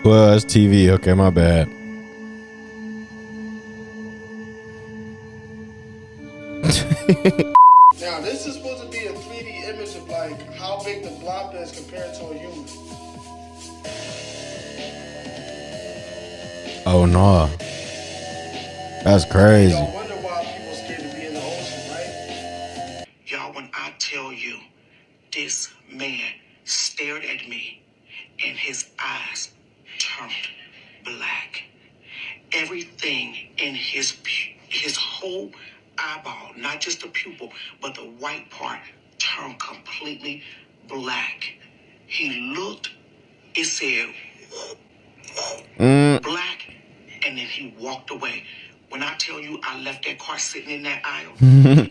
Well, it's TV. Okay, my bad. Now, this is supposed to be a 3D image of like how big the blob is compared to a human. Oh no, that's crazy. Y'all wonder why people scared to be in the ocean, right? Y'all, when I tell you, this man stared at me and his eyes turned black. Everything in his whole eyeball, not just the pupil, but the white part, turned completely black. He looked, it said black, and then he walked away. When I tell you I left that car sitting in that aisle,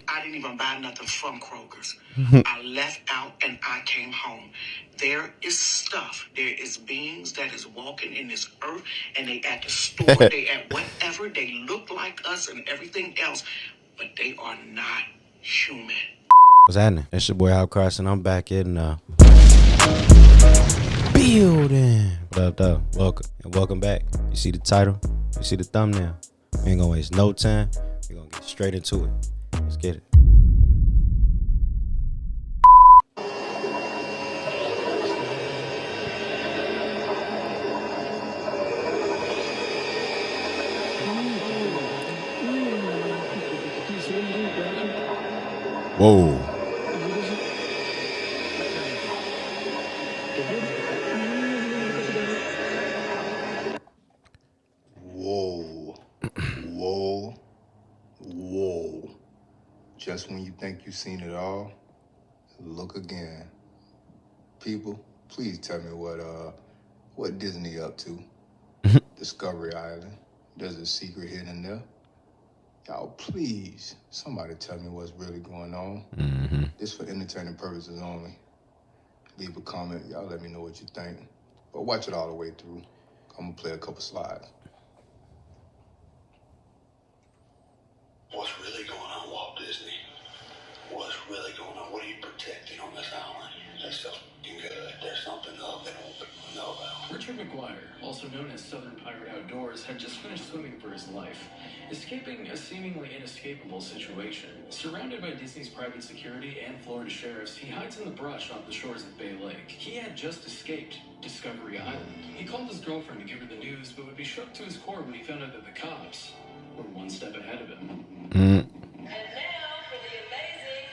I didn't even buy nothing from Kroger's. I left out and I came home. There is stuff, there is beings that is walking in this earth, and they at the store, they at whatever, they look like us and everything else, but they are not human. What's happening? It's your boy Carson. I'm back in building. What up, though? Welcome and welcome back. You see the title? You see the thumbnail? We ain't gonna waste no time. We're gonna get straight into it. Let's get it. Whoa. Whoa. Just when you think you've seen it all, look again. People, please tell me what Disney up to. Discovery Island. There's a secret hidden there. Y'all, please, somebody tell me what's really going on. This for entertainment purposes only. Leave a comment. Y'all let me know what you think. But watch it all the way through. I'm gonna play a couple slides. What's really going on, Walt Disney? What's really going on? What are you protecting on this island? That's so good. There's something up that won't people know about. Richard McGuire, also known as Southern Pirate Outdoors, had just finished swimming for his life, escaping a seemingly inescapable situation. Surrounded by Disney's private security and Florida sheriffs, he hides in the brush off the shores of Bay Lake. He had just escaped Discovery Island. He called his girlfriend to give her the news, but would be shook to his core when he found out that the cops were one step ahead of him. And now for the amazing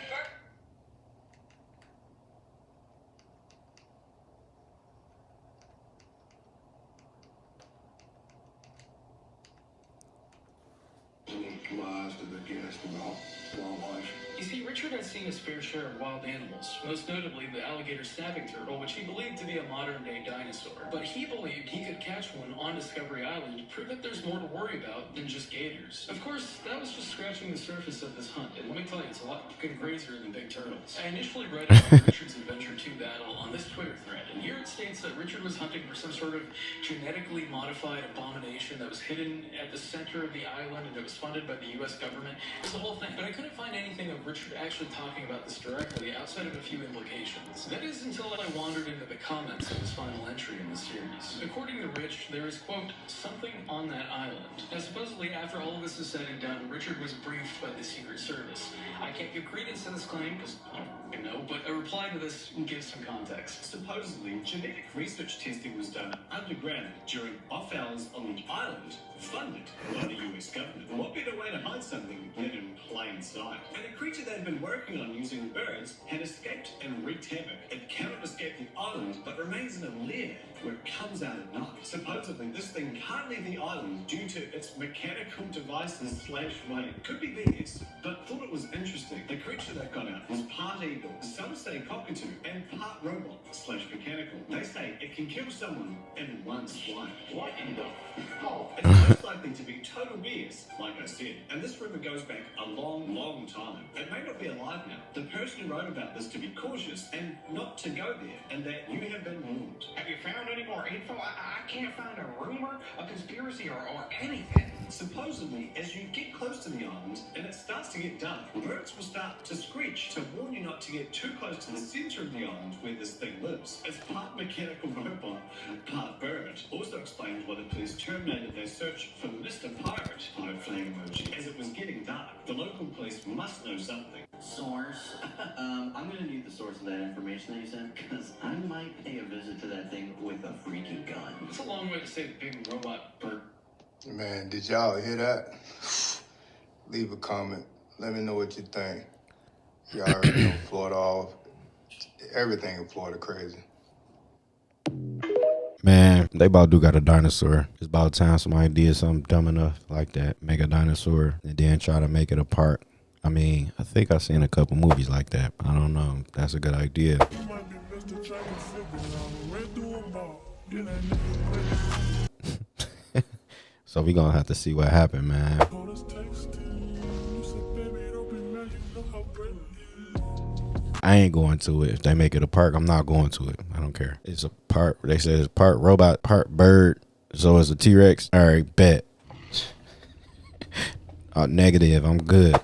Lies to the guest about wildlife. You see, Richard had seen his fair share of wild animals, most notably the alligator snapping turtle, which he believed to be a modern-day dinosaur. But he believed he could catch one on Discovery Island to prove that there's more to worry about than just gators. Of course, that was just scratching the surface of this hunt, and let me tell you, it's a lot fucking crazier than big turtles. I initially read about Richard's Adventure 2 battle on this Twitter thread, and here it states that Richard was hunting for some sort of genetically modified abomination that was hidden at the center of the island and that was funded by the U.S. government. It's the whole thing, but I couldn't find anything of Richard actually talking about this directly outside of a few implications. That is until I wandered into the comments of his final entry in the series. According to Rich, there is, quote, something on that island. Now, supposedly, after all of this is said and done, Richard was briefed by the Secret Service. I can't give credence to this claim because I don't know, but a reply to this gives some context. Supposedly, genetic research testing was done underground during off hours on the island, funded by the US government. What better way to hide something than in plain sight? And a creature they had been working on using birds had escaped and wreaked havoc. It cannot escape the island, but remains in a lair where it comes out at night. Supposedly, this thing can't leave the island due to its mechanical devices / weight. Could be BS, but thought it was interesting. The creature that got out was part eagle, some say cockatoo, and part robot / mechanical. They say it can kill someone in one swipe. What in the hell? It's most likely to be total BS, like I said. And this rumor goes back a long time. It may not be alive now. The person who wrote about this to be cautious and not to go there, and that you have been warned. Have you found any more info? I can't find a rumor, a conspiracy, or anything. Supposedly, as you get close to the island and it starts to get dark, birds will start to screech to warn you not to get too close to the center of the island where this thing lives. It's part mechanical robot, part bird. Also explains why the police terminated their search for Mr. Pirate, pirate flag emoji. As it was getting dark, the local police must know something. Source. I'm gonna need the source of that information that you sent, because I might pay a visit to that thing with a freaking gun. It's a long way to say the big robot bird. Man, did y'all hear that? Leave a comment. Let me know what you think. Y'all already know Florida off. Everything in Florida crazy. Man, they about do got a dinosaur. It's about time somebody did something dumb enough like that. Make a dinosaur and then try to make it a park. I mean, I think I've seen a couple movies like that. I don't know. That's a good idea. So we gonna have to see what happened, man. I ain't going to it. If they make it a park, I'm not going to it. I don't care. It's a part. They say it's part robot, part bird. So it's a T-Rex. All right, bet. Negative. I'm good.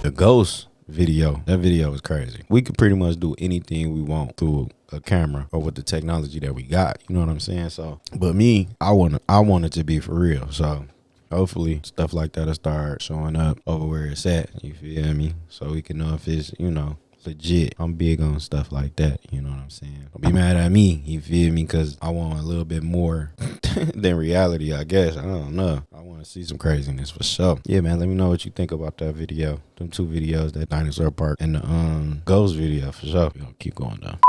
The ghost video. That video was crazy. We could pretty much do anything we want through a camera or with the technology that we got. You know what I'm saying? So, but me, I want it to be for real. So hopefully stuff like that'll start showing up over where it's at. You feel me? So we can know if it's, you know, legit. I'm big on stuff like that. You know what I'm saying? Don't be mad at me. You feel me? Because I want a little bit more than reality, I guess. I don't know. I want to see some craziness for sure. Yeah, man. Let me know what you think about that video. Them two videos, that dinosaur park and the ghost video for sure. We're gonna keep going down.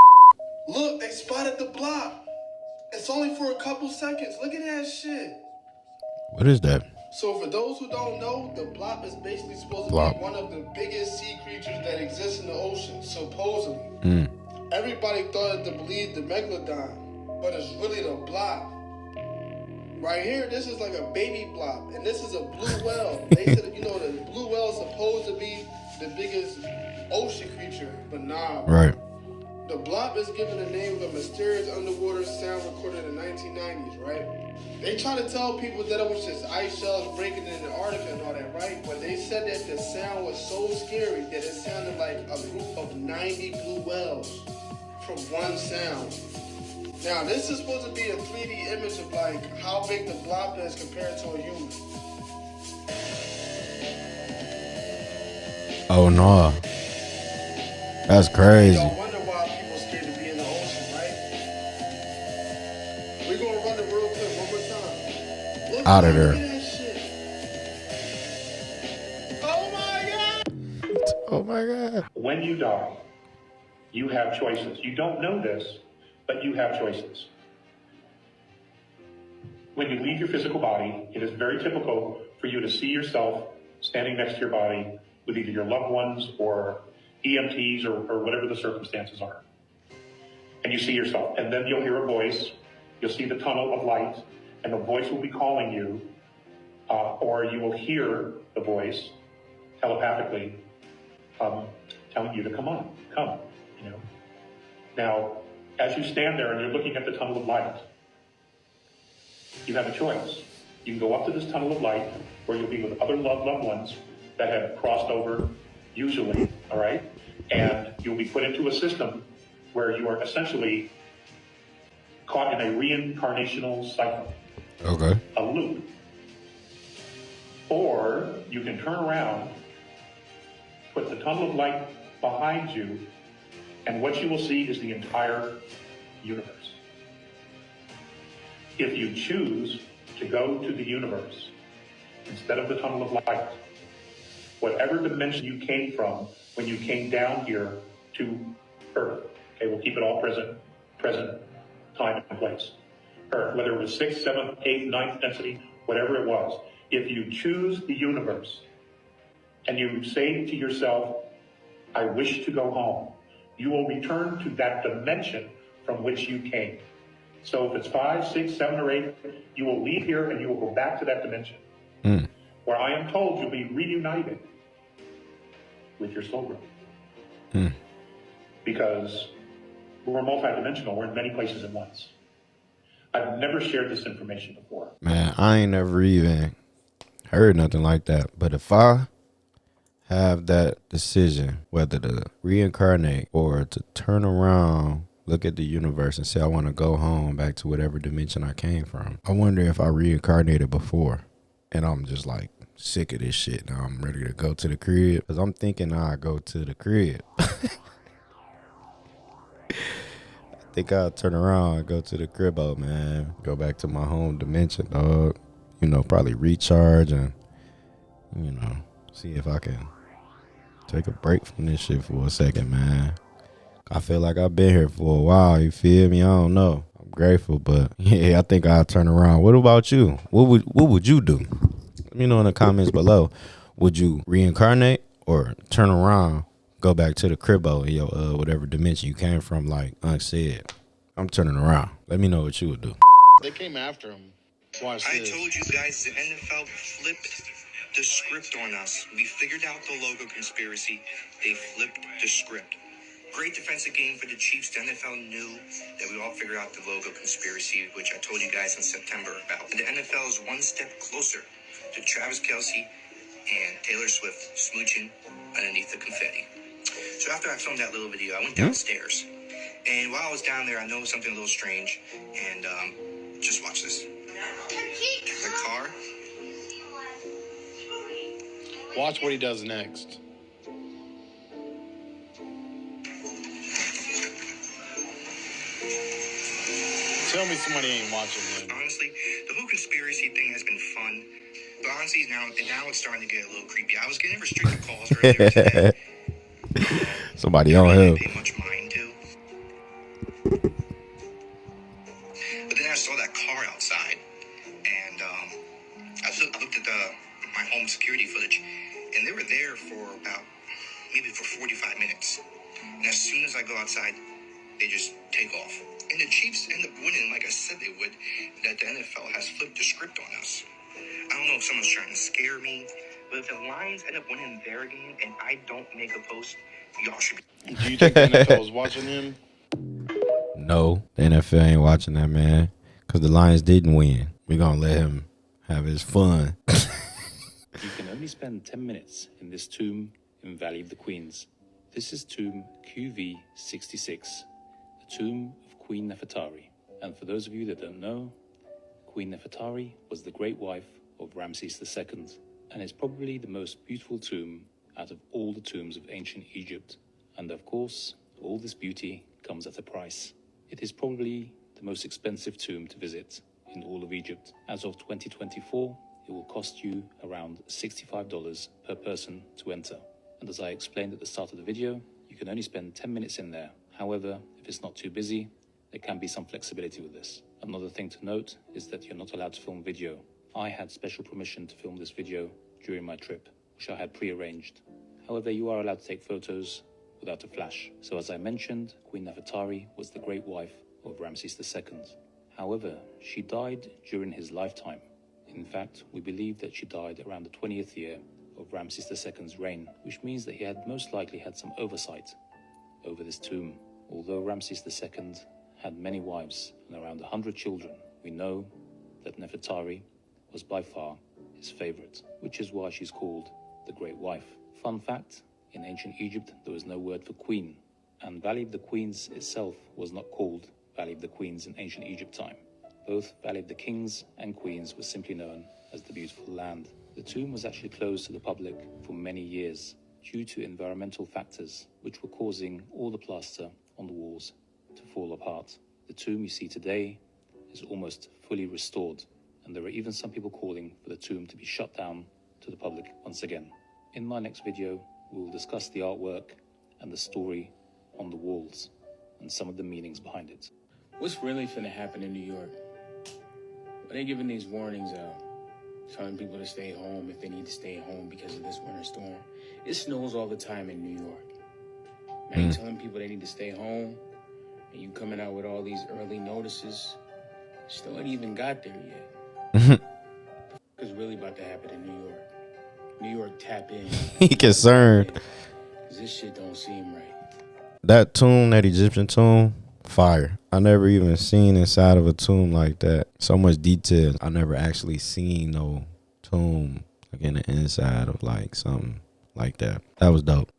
Look, they spotted the block. It's only for a couple seconds. Look at that shit. What is that? So for those who don't know, the blop is basically supposed to be one of the biggest sea creatures that exists in the ocean, supposedly. Everybody thought to believe the megalodon, but it's really the blop. Right here, this is like a baby blop, and this is a blue whale. They said, you know, the blue whale is supposed to be the biggest ocean creature, but nah. Right. The blop is given the name of a mysterious underwater sound recorded in the 1990s, right? They try to tell people that it was just ice shells breaking in Antarctica and all that, right? But they said that the sound was so scary that it sounded like a group of 90 blue whales from one sound. Now, this is supposed to be a 3D image of like how big the blop is compared to a human. Oh no. That's crazy. Y'all wonder why people scared to be in the ocean, right? We're gonna run it real quick one more time. Look Out of there. at that shit. Oh my God! Oh my God. When you die, you have choices. You don't know this, but you have choices. When you leave your physical body, it is very typical for you to see yourself standing next to your body with either your loved ones or EMTs or whatever the circumstances are. And you see yourself, and then you'll hear a voice, you'll see the tunnel of light, and the voice will be calling you, or you will hear the voice telepathically telling you to come on, come, you know. Now, as you stand there and you're looking at the tunnel of light, you have a choice. You can go up to this tunnel of light where you'll be with other loved ones that have crossed over, usually, all right? And you'll be put into a system where you are essentially caught in a reincarnational cycle. Okay. A loop. Or you can turn around, put the tunnel of light behind you, and what you will see is the entire universe. If you choose to go to the universe instead of the tunnel of light, whatever dimension you came from when you came down here to Earth, okay, we'll keep it all present time and place. Earth, whether it was 6th, 7th, 8th, 9th density, whatever it was, if you choose the universe and you say to yourself, I wish to go home, you will return to that dimension from which you came. So if it's 5, 6, 7, or 8, you will leave here and you will go back to that dimension. Where I am told you'll be reunited with your soul group. Because we're multidimensional, we're in many places at once. I've never shared this information before. Man, I ain't never even heard nothing like that. But if I have that decision, whether to reincarnate or to turn around, look at the universe and say I want to go home back to whatever dimension I came from, I wonder if I reincarnated before and I'm just like sick of this shit. Now I'm ready to go to the crib, because I'm thinking I go to the crib. I think I'll turn around and go to the cribbo, man. Go back to my home dimension, dog. You know, probably recharge and, you know, see if I can take a break from this shit for a second, man. I feel like I've been here for a while, you feel me? I don't know. I'm grateful, but yeah, I think I'll turn around. What about you? What would you do? Let me know in the comments below. Would you reincarnate or turn around, go back to the cribbo in your whatever dimension you came from, like Unc said? I'm turning around. Let me know what you would do. They came after him. Watch I this. told you guys the NFL flipped the script on us. We figured out the logo conspiracy. They flipped the script. Great defensive game for the Chiefs. The NFL knew that we all figured out the logo conspiracy, which I told you guys in September about. And the NFL is one step closer to Travis Kelce and Taylor Swift smooching underneath the confetti. So after I filmed that little video, I went downstairs. And while I was down there, I noticed something a little strange. And just watch this. The car. Watch what he does next. Tell me somebody ain't watching him. Honestly, the whole conspiracy thing has been fun. But honestly, now it's starting to get a little creepy. I was getting restricted calls earlier today. Somebody on him. Pay much mind to. But then I saw that car outside, and I looked at my home security footage, and they were there for about maybe for 45 minutes. And as soon as I go outside, they just take off. And the Chiefs end up winning, like I said they would. That the NFL has flipped the script on us. I don't know if someone's trying to scare me, but if the Lions end up winning their game and I don't make a post, y'all should be. Do you think the NFL is watching him? No, the NFL ain't watching that, man, because the Lions didn't win. We're going to let him have his fun. You can only spend 10 minutes in this tomb in Valley of the Queens. This is tomb QV66, the tomb of Queen Nefertari. And for those of you that don't know, Queen Nefertari was the great wife of Ramses II, and is probably the most beautiful tomb out of all the tombs of ancient Egypt. And of course, all this beauty comes at a price. It is probably the most expensive tomb to visit in all of Egypt. As of 2024, it will cost you around $65 per person to enter. And as I explained at the start of the video, you can only spend 10 minutes in there. However, if it's not too busy, there can be some flexibility with this. Another thing to note is that you're not allowed to film video. I had special permission to film this video during my trip, which I had pre-arranged. However, you are allowed to take photos without a flash. So as I mentioned, Queen Nefertari was the great wife of Ramses II. However, she died during his lifetime. In fact, we believe that she died around the 20th year of Ramses II's reign, which means that he had most likely had some oversight over this tomb. Although Ramses II had many wives and around 100 children, we know that Nefertari was by far his favorite, which is why she's called the Great Wife. Fun fact, in ancient Egypt there was no word for queen, and Valley of the Queens itself was not called Valley of the Queens in ancient Egypt time. Both Valley of the Kings and Queens were simply known as the Beautiful Land. The tomb was actually closed to the public for many years due to environmental factors which were causing all the plaster on the walls to fall apart. The tomb you see today is almost fully restored, and there are even some people calling for the tomb to be shut down to the public once again. In my next video, we will discuss the artwork and the story on the walls and some of the meanings behind it. What's really finna happen in New York? Are they giving these warnings out, telling people to stay home if they need to stay home because of this winter storm? It snows all the time in New York. Now you telling people they need to stay home, and you coming out with all these early notices. Still ain't even got there yet. What's really about to happen in New York? New York, tap in. He concerned. 'Cause this shit don't seem right. That tomb, that Egyptian tomb, fire. I never even seen inside of a tomb like that. So much detail. I never actually seen no tomb like in the inside of like something like that. That was dope.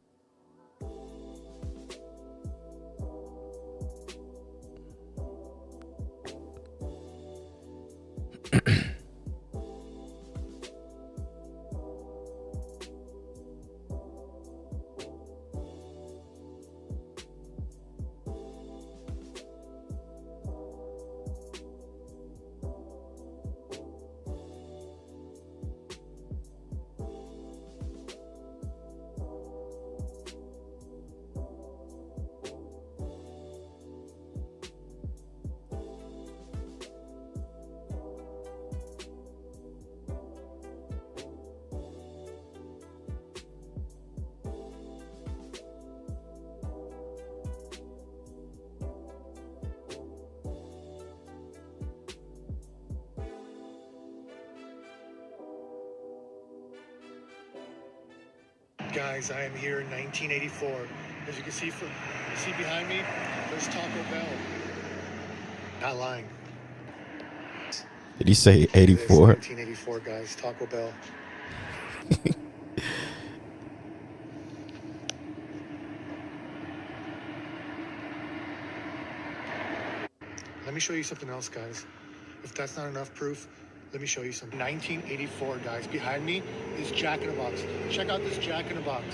Guys, I am here in 1984. As you can see behind me, there's Taco Bell. Not lying. Did he say 84? 1984, guys. Taco Bell. Let me show you something else, guys. If that's not enough proof, let me show you something. 1984, guys. Behind me is Jack in a Box. Check out this Jack in a Box.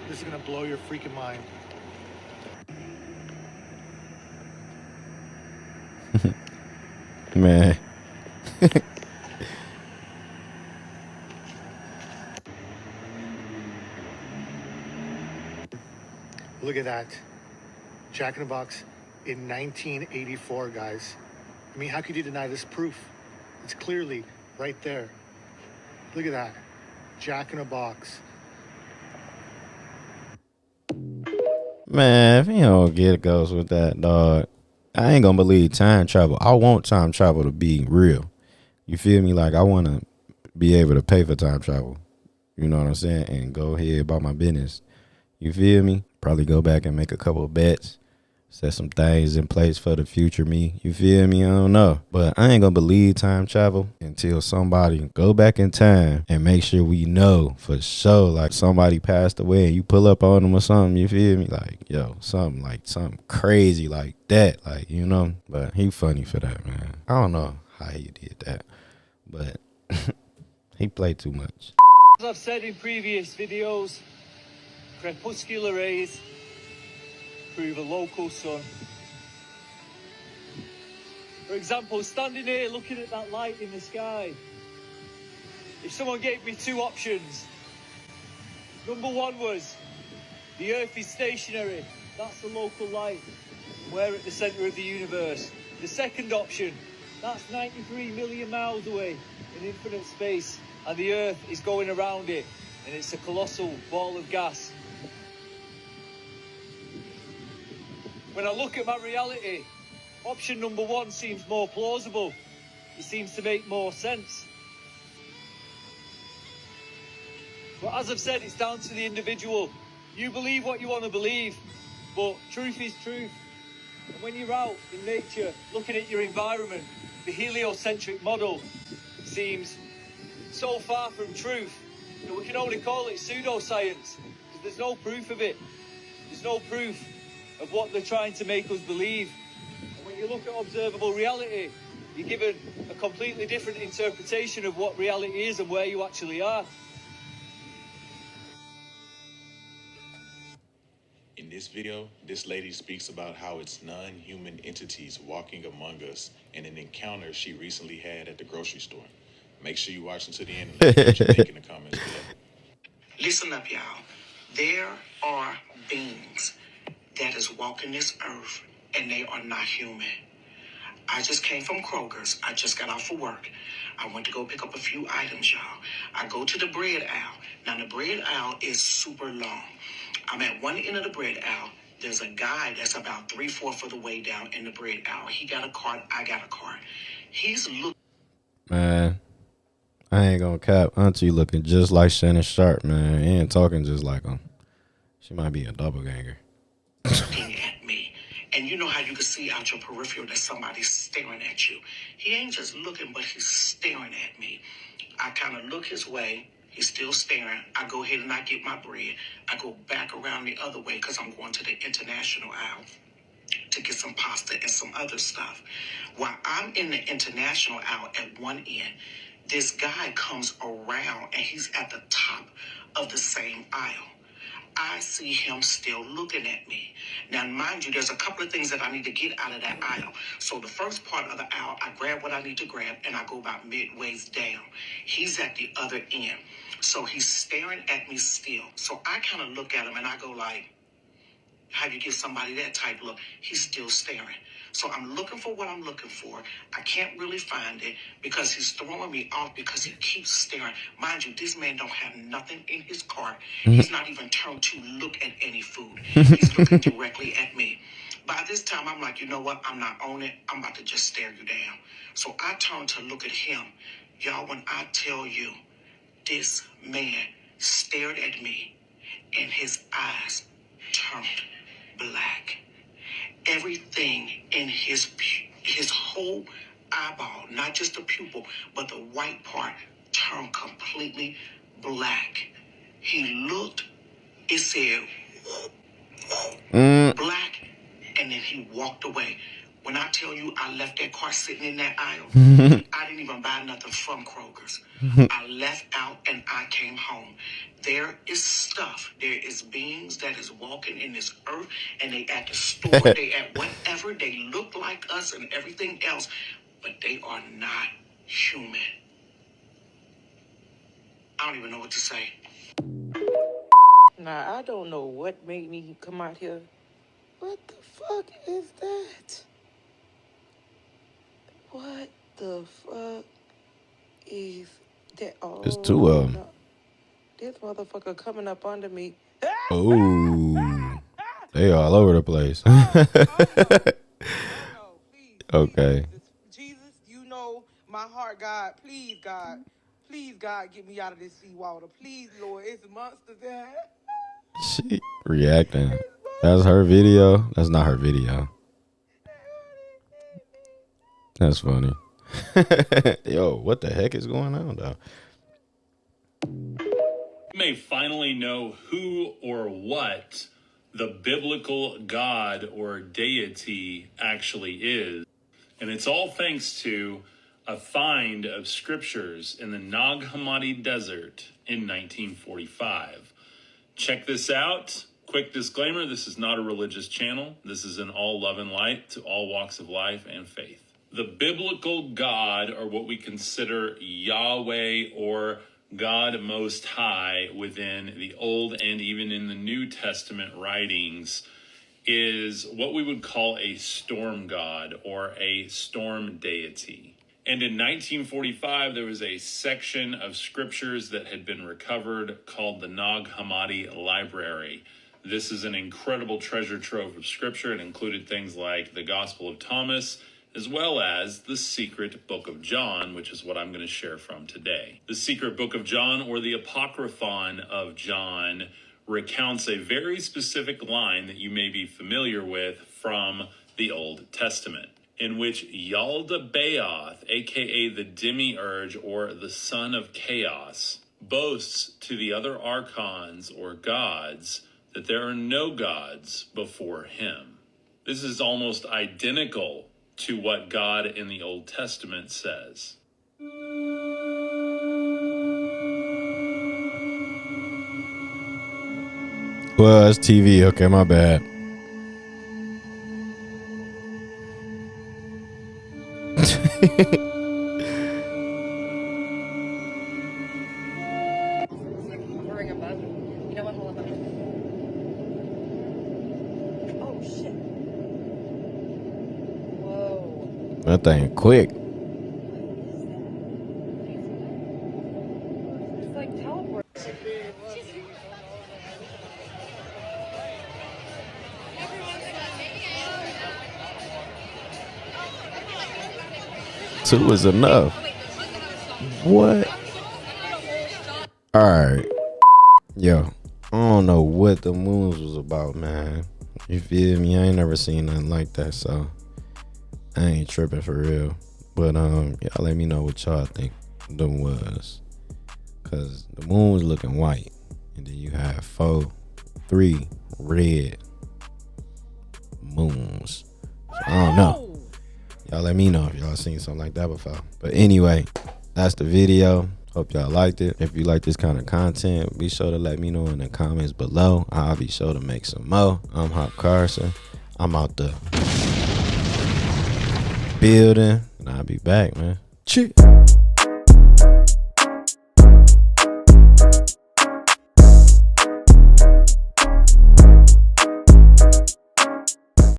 This is gonna blow your freaking mind. Man. Look at that. Jack in a Box in 1984, guys. I mean, how could you deny this proof? It's clearly right there. Look at that. Jack in a Box. Man, if he don't get goes with that, dog, I ain't gonna believe time travel. I want time travel to be real. You feel me? Like, I want to be able to pay for time travel. You know what I'm saying? And go ahead about my business. You feel me? Probably go back and make a couple of bets. Set some things in place for the future me. You feel me? I don't know. But I ain't gonna believe time travel until somebody go back in time and make sure we know for sure, like, somebody passed away and you pull up on them or something. You feel me? Like, yo, something crazy like that. Like, you know? But he funny for that, man. I don't know how he did that. But he played too much. As I've said in previous videos, crepuscular rays prove a local sun. For example, standing here looking at that light in the sky, if someone gave me two options, number one was the Earth is stationary, that's the local light, we're at the centre of the universe. The second option, that's 93 million miles away in infinite space, and the Earth is going around it, and it's a colossal ball of gas. When I look at my reality, option number one seems more plausible. It seems to make more sense. But as I've said, it's down to the individual. You believe what you want to believe, but truth is truth. And when you're out in nature, looking at your environment, the heliocentric model seems so far from truth that we can only call it pseudoscience, because there's no proof of it. There's no proof of what they're trying to make us believe. And when you look at observable reality, you're given a completely different interpretation of what reality is and where you actually are. In this video, this lady speaks about how it's non-human entities walking among us in an encounter she recently had at the grocery store. Make sure you watch until the end and let me know what you think in the comments below. Listen up, y'all. There are beings that is walking this earth, and they are not human. I just came from Kroger's. I just got off of work. I went to go pick up a few items, y'all. I go to the bread aisle. Now, the bread aisle is super long. I'm at one end of the bread aisle. There's a guy that's about 3/4 of the way down in the bread aisle. He got a cart. I got a cart. He's looking. Man, I ain't gonna cap. Auntie looking just like Shannon Sharp, man. And talking just like him. She might be a doppelganger. Looking at me, And you know how you can see out your peripheral that somebody's staring at you. He ain't just looking, but he's staring at me. I kind of look his way. He's still staring. I go ahead and I get my bread. I go back around the other way because I'm going to the international aisle to get some pasta and some other stuff. While I'm in the international aisle at one end, this guy comes around and he's at the top of the same aisle. I see him still looking at me. Now, mind you, there's a couple of things that I need to get out of that aisle. So the first part of the aisle, I grab what I need to grab, and I go about midways down. He's at the other end. So he's staring at me still. So I kind of look at him, and I go like, how do you give somebody that type look? He's still staring. So I'm looking for what I'm looking for. I can't really find it because he's throwing me off because he keeps staring. Mind you, this man don't have nothing in his cart. He's not even turned to look at any food. He's looking directly at me. By this time, I'm like, you know what? I'm not on it. I'm about to just stare you down. So I turn to look at him. Y'all, when I tell you, this man stared at me and his eyes turned black. Everything in his whole eyeball, not just the pupil, but the white part, turned completely black. He looked, it said black, and then he walked away. When I tell you I left that car sitting in that aisle, I didn't even buy nothing from Kroger's. I left out and I came home. There is stuff, there is beings that is walking in this earth, and they at the store, they at whatever, they look like us and everything else, but they are not human. I don't even know what to say. Nah, I don't know what made me come out here. What the fuck is that? What the fuck is that? Oh, It's two of them. no. This motherfucker coming up under me. Oh, they all over the place. Okay. Jesus, you know my heart, God. Please, God. Please, God, get me out of this seawater. Please, Lord. It's monsters there. She reacting. That's her video. That's not her video. That's funny. Yo, what the heck is going on, though? You may finally know who or what the biblical God or deity actually is. And it's all thanks to a find of scriptures in the Nag Hammadi Desert in 1945. Check this out. Quick disclaimer, this is not a religious channel. This is an all love and light to all walks of life and faith. The biblical God, or what we consider Yahweh or God Most High within the Old and even in the New Testament writings, is what we would call a storm god or a storm deity. And in 1945, there was a section of scriptures that had been recovered called the Nag Hammadi Library. This is an incredible treasure trove of scripture. It included things like the Gospel of Thomas, as well as the Secret Book of John, which is what I'm going to share from today. The Secret Book of John, or the Apocryphon of John, recounts a very specific line that you may be familiar with from the Old Testament, in which Yaldabaoth, aka the Demiurge or the son of chaos, boasts to the other archons or gods that there are no gods before him. This is almost identical to what God in the Old Testament says. Well, it's TV. Okay, my bad. Ring a bell. You know what? Hold on. Oh shit. Whoa. That thing quick. It's like teleport. Two is enough. What? All right. Yo, I don't know what the moons was about, man. You feel me? I ain't never seen nothing like that, so I ain't tripping for real. But y'all let me know what y'all think them was, cause the moon was looking white, and then you have 3 red moons. So I don't know. Y'all let me know if y'all seen something like that before. But anyway, that's the video. Hope y'all liked it. If you like this kind of content, be sure to let me know in the comments below. I'll be sure to make some more. I'm Hot Carson. I'm out the building, and I'll be back, man. Cheers.